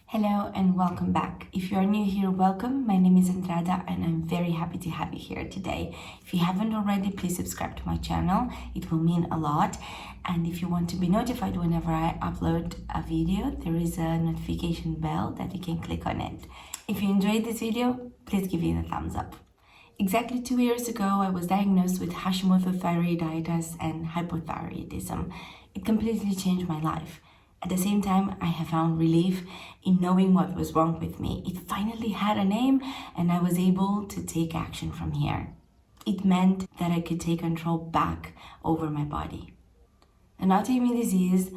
Hello and welcome back. If you are new here, welcome. My name is Andrada and I'm very happy to have you here today. If you haven't already, please subscribe to my channel. It will mean a lot. And if you want to be notified whenever I upload a video, there is a notification bell that you can click on it. If you enjoyed this video, please give it a thumbs up. Exactly 2 years ago, I was diagnosed with Hashimoto's thyroiditis and hypothyroidism. It completely changed my life. At the same time, I have found relief in knowing what was wrong with me. It finally had a name and I was able to take action from here. It meant that I could take control back over my body. An autoimmune disease,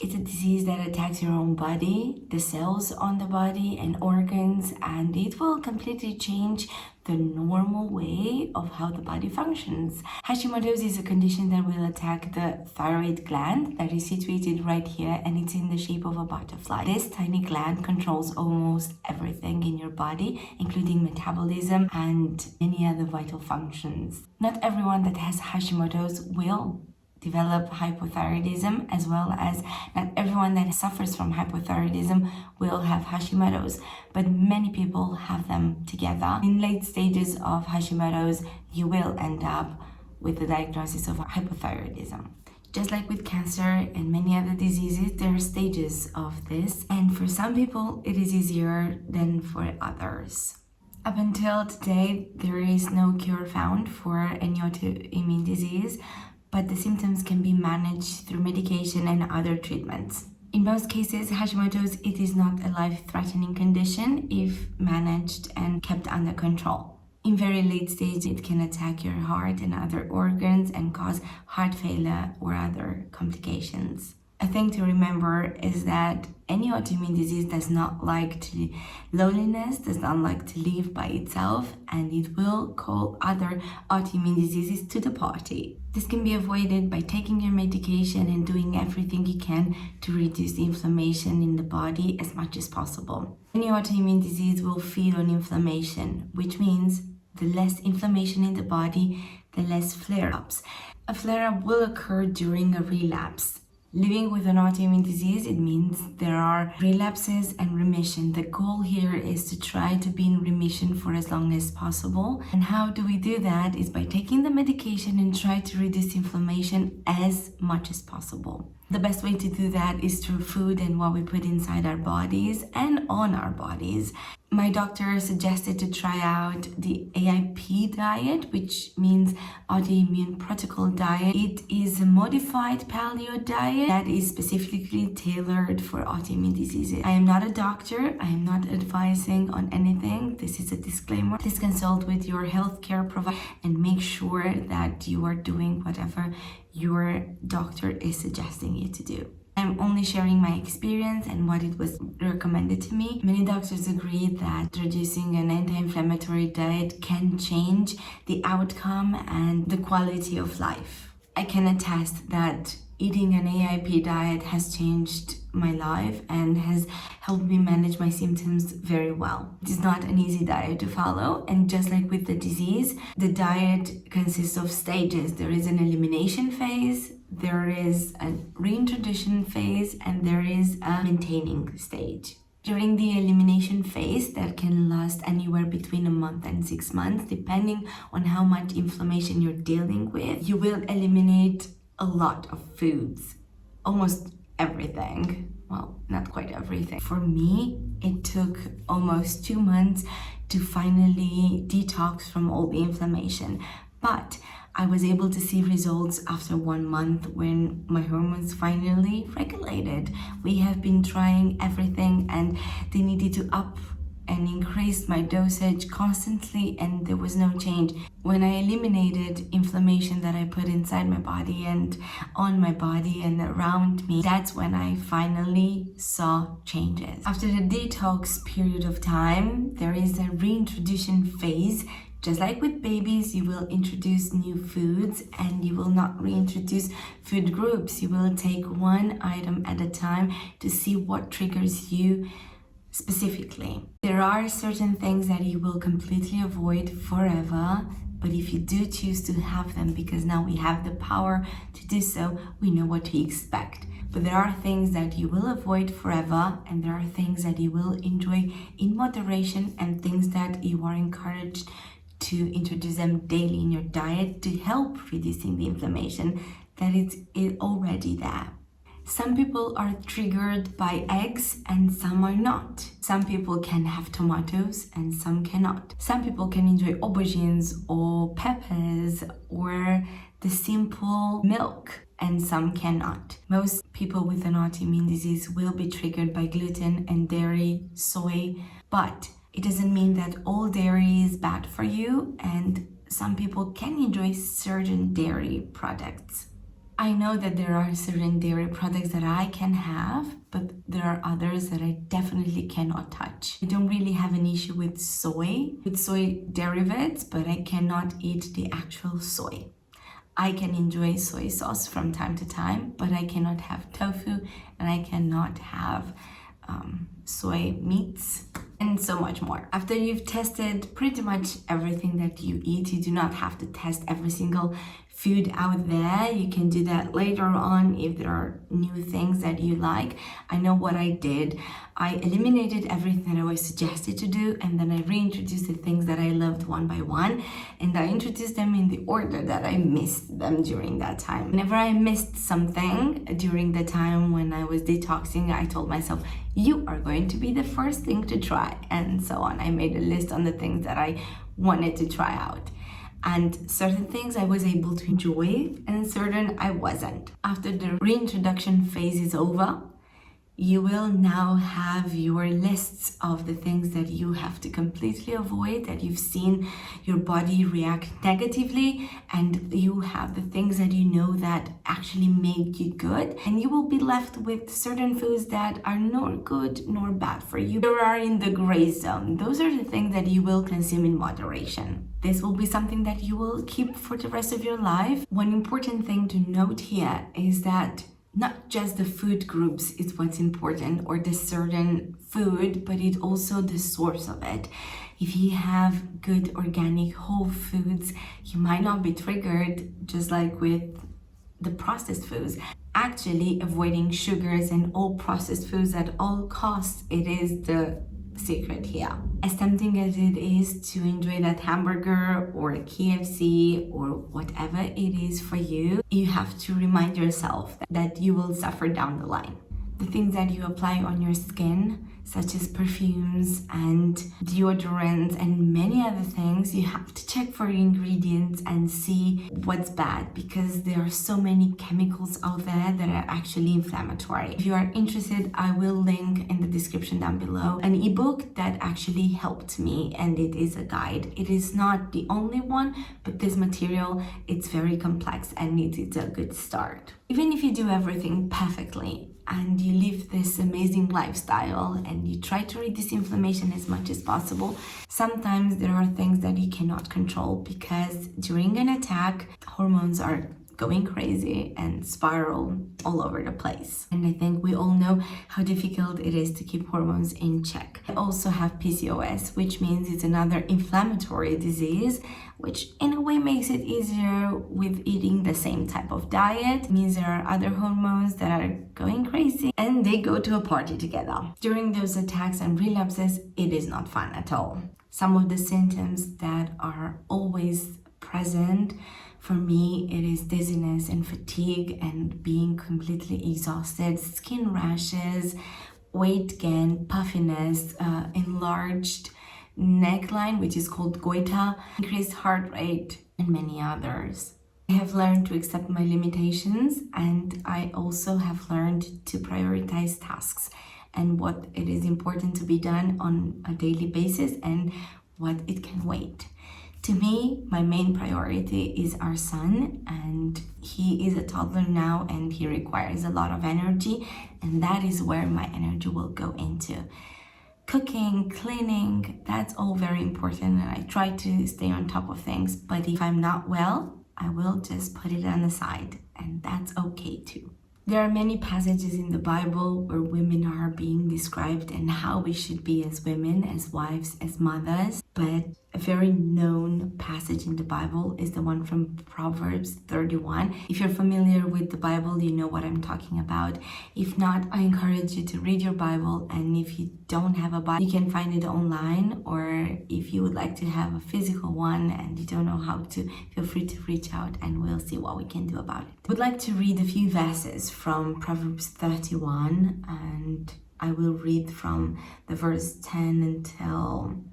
it's a disease that attacks your own body, the cells on the body and organs, and it will completely change the normal way of how the body functions. Hashimoto's is a condition that will attack the thyroid gland that is situated right here, and it's in the shape of a butterfly. This tiny gland controls almost everything in your body, including metabolism and many other vital functions. Not everyone that has Hashimoto's will develop hypothyroidism, as well as not everyone that suffers from hypothyroidism will have Hashimoto's, but many people have them together. In late stages of Hashimoto's, you will end up with the diagnosis of hypothyroidism. Just like with cancer and many other diseases, there are stages of this, and for some people it is easier than for others. Up until today, there is no cure found for any autoimmune disease, but the symptoms can be managed through medication and other treatments. In most cases, Hashimoto's, it is not a life-threatening condition if managed and kept under control. In very late stage, it can attack your heart and other organs and cause heart failure or other complications. A thing to remember is that any autoimmune disease does not like loneliness, does not like to live by itself, and it will call other autoimmune diseases to the party. This can be avoided by taking your medication and doing everything you can to reduce the inflammation in the body as much as possible. Any autoimmune disease will feed on inflammation, which means the less inflammation in the body, the less flare-ups. A flare-up will occur during a relapse. Living with an autoimmune disease, it means there are relapses and remission. The goal here is to try to be in remission for as long as possible. And how do we do that? Is by taking the medication and try to reduce inflammation as much as possible. The best way to do that is through food and what we put inside our bodies and on our bodies. My doctor suggested to try out the AIP diet, which means autoimmune protocol diet. It is a modified paleo diet that is specifically tailored for autoimmune diseases. I am not a doctor. I am not advising on anything. This is a disclaimer. Please consult with your healthcare provider and make sure that you are doing whatever your doctor is suggesting you to do. I'm only sharing my experience and what it was recommended to me. Many doctors agree that introducing an anti-inflammatory diet can change the outcome and the quality of life. I can attest that eating an AIP diet has changed my life and has helped me manage my symptoms very well. It is not an easy diet to follow, and just like with the disease, the diet consists of stages. There is an elimination phase, there is a reintroduction phase, and there is a maintaining stage. During the elimination phase, that can last anywhere between a month and 6 months, depending on how much inflammation you're dealing with, you will eliminate a lot of foods, almost everything. Well, not quite everything. For me, it took almost 2 months to finally detox from all the inflammation. But I was able to see results after 1 month when my hormones finally regulated. We have been trying everything and they needed to up and increase my dosage constantly, and there was no change. When I eliminated inflammation that I put inside my body and on my body and around me, that's when I finally saw changes. After the detox period of time, there is a reintroduction phase. Just like with babies, you will introduce new foods and you will not reintroduce food groups. You will take one item at a time to see what triggers you specifically. There are certain things that you will completely avoid forever, But if you do choose to have them, because now we have the power to do so, we know what to expect. But there are things that you will avoid forever, and there are things that you will enjoy in moderation, and things that you are encouraged to introduce them daily in your diet to help reducing the inflammation that is already there. Some people are triggered by eggs and some are not. Some people can have tomatoes and some cannot. Some people can enjoy aubergines or peppers or the simple milk, and some cannot. Most people with an autoimmune disease will be triggered by gluten and dairy, soy, but it doesn't mean that all dairy is bad for you, and some people can enjoy certain dairy products. I know that there are certain dairy products that I can have, but there are others that I definitely cannot touch. I don't really have an issue with soy derivatives, but I cannot eat the actual soy. I can enjoy soy sauce from time to time, but I cannot have tofu and I cannot have soy meats and so much more. After you've tested pretty much everything that you eat, you do not have to test every single food out there. You can do that later on if there are new things that you like. I know what I did. I eliminated everything that I was suggested to do, and then I reintroduced the things that I loved one by one, and I introduced them in the order that I missed them during that time. Whenever I missed something during the time when I was detoxing, I told myself, you are going to be the first thing to try, and so on. I made a list on the things that I wanted to try out. And certain things I was able to enjoy and certain I wasn't. After the reintroduction phase is over, you will now have your lists of the things that you have to completely avoid, that you've seen your body react negatively, and you have the things that you know that actually make you good, and you will be left with certain foods that are nor good nor bad for you. You are in the gray zone. Those are the things that you will consume in moderation. This will be something that you will keep for the rest of your life. One important thing to note here is that not just the food groups is what's important, or the certain food, but it also the source of it. If you have good organic whole foods, you might not be triggered, just like with the processed foods. Actually, avoiding sugars and all processed foods at all costs, it is the secret here. As tempting as it is to enjoy that hamburger or KFC or whatever it is for you, you have to remind yourself that you will suffer down the line. The things that you apply on your skin, such as perfumes and deodorants and many other things, you have to check for ingredients and see what's bad, because there are so many chemicals out there that are actually inflammatory. If you are interested, I will link in the description down below an ebook that actually helped me, and it is a guide. It is not the only one, but this material, it's very complex and it's a good start. Even if you do everything perfectly, and you live this amazing lifestyle and you try to reduce inflammation as much as possible, sometimes there are things that you cannot control, because during an attack, hormones are going crazy and spiral all over the place. And I think we all know how difficult it is to keep hormones in check. I also have PCOS, which means it's another inflammatory disease, which in a way makes it easier with eating the same type of diet. It means there are other hormones that are going crazy and they go to a party together. During those attacks and relapses, it is not fun at all. Some of the symptoms that are always present for me, it is dizziness and fatigue and being completely exhausted, skin rashes, weight gain, puffiness, enlarged neckline, which is called goiter, increased heart rate, and many others. I have learned to accept my limitations, and I also have learned to prioritize tasks and what it is important to be done on a daily basis and what it can wait. To me, my main priority is our son, and he is a toddler now and he requires a lot of energy, and that is where my energy will go into. Cooking, cleaning, that's all very important, and I try to stay on top of things, but if I'm not well, I will just put it on the side, and that's okay too. There are many passages in the Bible where women are being described and how we should be as women, as wives, as mothers, but A very known passage in the Bible is the one from Proverbs 31. If you're familiar with the Bible, you know what I'm talking about. If not, I encourage you to read your Bible, and if you don't have a Bible, you can find it online, or if you would like to have a physical one and you don't know how to, feel free to reach out and we'll see what we can do about it. I would like to read a few verses from Proverbs 31, and I will read from the verse 10 until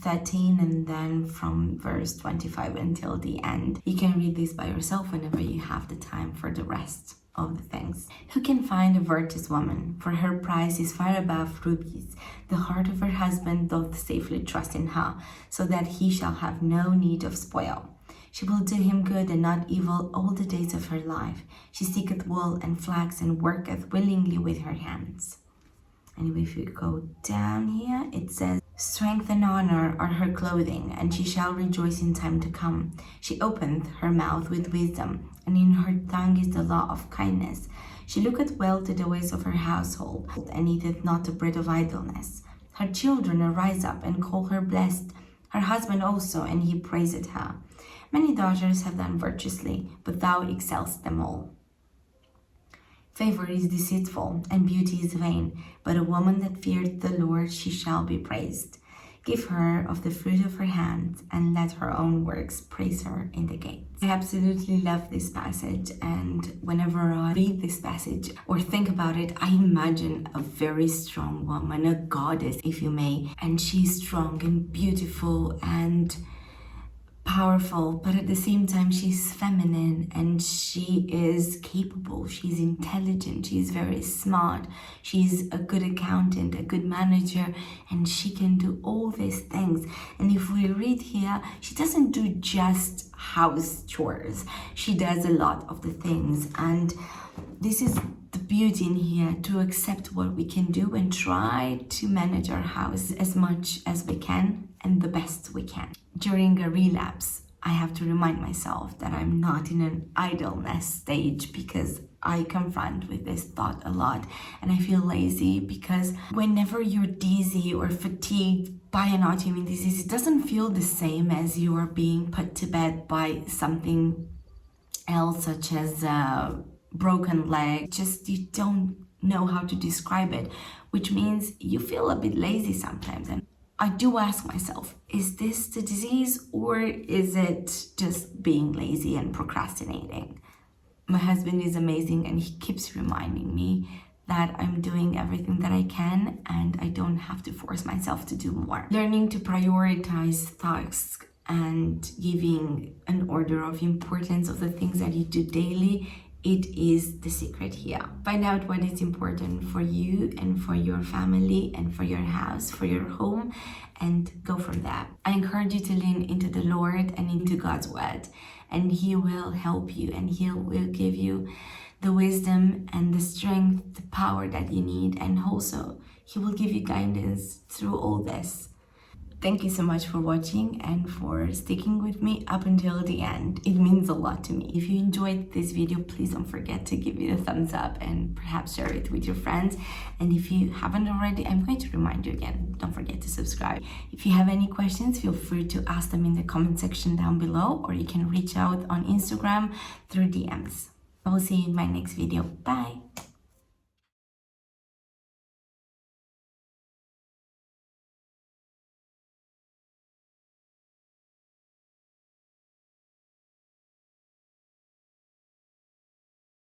13, and then from verse 25 until the end. You can read this by yourself whenever you have the time for the rest of the things. Who can find a virtuous woman? For her price is far above rubies. The heart of her husband doth safely trust in her, so that he shall have no need of spoil. She will do him good and not evil all the days of her life. She seeketh wool and flax and worketh willingly with her hands. And if you go down here, it says, strength and honor are her clothing, and she shall rejoice in time to come. She openeth her mouth with wisdom, and in her tongue is the law of kindness. She looketh well to the ways of her household, and eateth not the bread of idleness. Her children arise up and call her blessed, her husband also, and he praiseth her. Many daughters have done virtuously, but thou excellest them all. Favor is deceitful, and beauty is vain, but a woman that feareth the Lord, she shall be praised. Give her of the fruit of her hands, and let her own works praise her in the gates. I absolutely love this passage, and whenever I read this passage or think about it, I imagine a very strong woman, a goddess, if you may, and she's strong and beautiful and powerful, but at the same time she's feminine and she is capable, she's intelligent, she's very smart, she's a good accountant, a good manager, and she can do all these things. And if we read here, she doesn't do just house chores, she does a lot of the things. And this is the beauty in here, to accept what we can do and try to manage our house as much as we can and the best we can. During a relapse, I have to remind myself that I'm not in an idleness stage, because I confront with this thought a lot, and I feel lazy because whenever you're dizzy or fatigued by an autoimmune disease, it doesn't feel the same as you are being put to bed by something else, such as a broken leg. Just you don't know how to describe it, which means you feel a bit lazy sometimes. And I do ask myself, is this the disease, or is it just being lazy and procrastinating? My husband is amazing, and he keeps reminding me that I'm doing everything that I can and I don't have to force myself to do more. Learning to prioritize tasks and giving an order of importance of the things that you do daily, it is the secret here. Find out what is important for you and for your family and for your house, for your home, and go from there. I encourage you to lean into the Lord and into God's word, and He will help you, and He will give you the wisdom and the strength, the power that you need, and also He will give you guidance through all this. Thank you so much for watching and for sticking with me up until the end. It means a lot to me. If you enjoyed this video, please don't forget to give it a thumbs up and perhaps share it with your friends. And if you haven't already, I'm going to remind you again, don't forget to subscribe. If you have any questions, feel free to ask them in the comment section down below, or you can reach out on Instagram through DMs. I will see you in my next video. Bye!